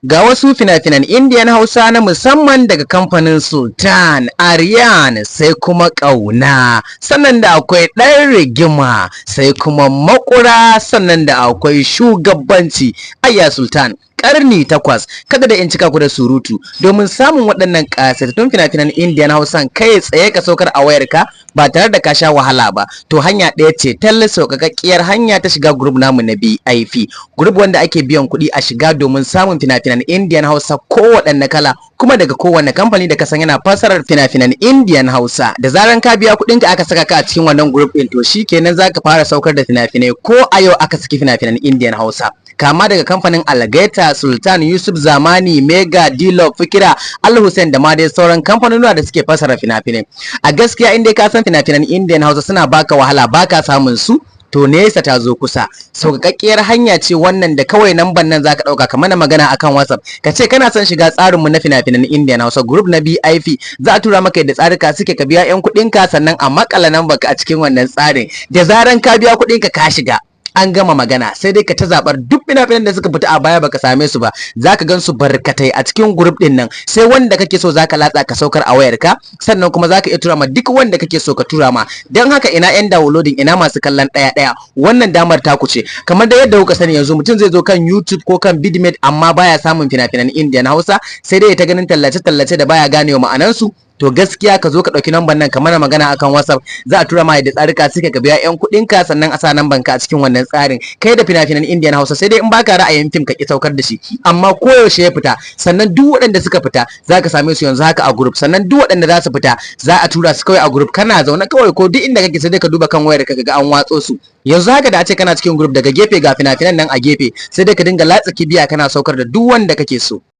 Ga wasu fina-finan Indian Hausa na musamman daga kamfanin Sultan, Aaryan, sai kuma ƙauna, sannan da akwai ɗan rigima, sai kuma makura, sannan da akwai shugabanci. Ayya Sultan, ƙarni 8, kada da in cika ku da surutu. Domin samun waɗannan ƙasatattun fina-finan Indian Hausan kai tsaye ka saukar a wayarka ba tare da ka sha wahala ba, to hanya ɗaya ce talla sauƙaƙƙiyar hanya ta shiga group namu na BIP, group wanda ake biyan kuɗi a shiga domin samun fina-finan Indian Hausa kowaɗanne kala kuma daga kowanne kamfani da ka san yana fassarar fina-finan Indian Hausa. Da zaran ka biya kuɗinka aka saka ka a cikin wannan group ɗin, to shikenan zaka fara saukar da fina-finai ko a yau aka saki fina-finan Indian Hausa. Kama daga kamfanin Algaita, Sultan, Yusuf Zamani, Mega, Dilo, Fikira, Al Hussein da ma dai sauran kamfanonuwa da suke fassara fina-finai. A gaskiya in dai ka san fina-finan Indian Hausa suna baka wahala baka samun su, to nesa ta zo kusa. Sauƙaƙƙiyar hanya ce wannan da kawai namban nan zaka ɗauka ka mana magana akan WhatsApp ka ce kana son shiga tsarinmu na fina-finan Indian Hausa group na BIP, za a tura maka yadda tsarika suke, ka biya 'yan kuɗinka sannan a makala nambar ka a cikin wannan tsarin. Da zaran ka biya kuɗinka ka shiga, an gama magana. Sai dai ka ta zabar duk fina-finan da suka fita a baya baka same su ba, zaka gan su barkatai a cikin group din nan. Sai wanda kake so zaka latsa ka saukar a wayarka, sannan kuma zaka iya tura ma duk wanda kake so ka tura ma. Dan haka ina yan downloading, ina masu kallon daya wannan damar ta ku ce. Kamar da yadda kuka sani yanzu mutum zai zo kan YouTube ko kan Bidmate amma baya samun fina-finan Indian Hausa, sai dai ya ta ganin tallace-tallace da baya ganewa ma'anansu. To gaskiya ka zo ka ɗauki namban nan ka mana magana akan WhatsApp, za a tura ma yadda tsarika suke, ka biya 'yan kuɗinka sannan a sa namban ka a cikin wannan tsarin. Kai da fina-finan Indian Hausa sai dai in baka ra'ayin fim ka ki saukar da shi, amma koyaushe ya fita. Sannan duk waɗanda suka fita za ka same su yanzu haka a group, sannan duk waɗanda za su fita za a tura su kawai a group. Kana zaune kawai ko duk inda kake sai dai ka duba kan wayar ka ga an watso su. Yanzu haka da a ce kana cikin group, daga gefe ga fina-finan nan a gefe, sai dai ka dinga latsa kibiya kana saukar da duk wanda kake so.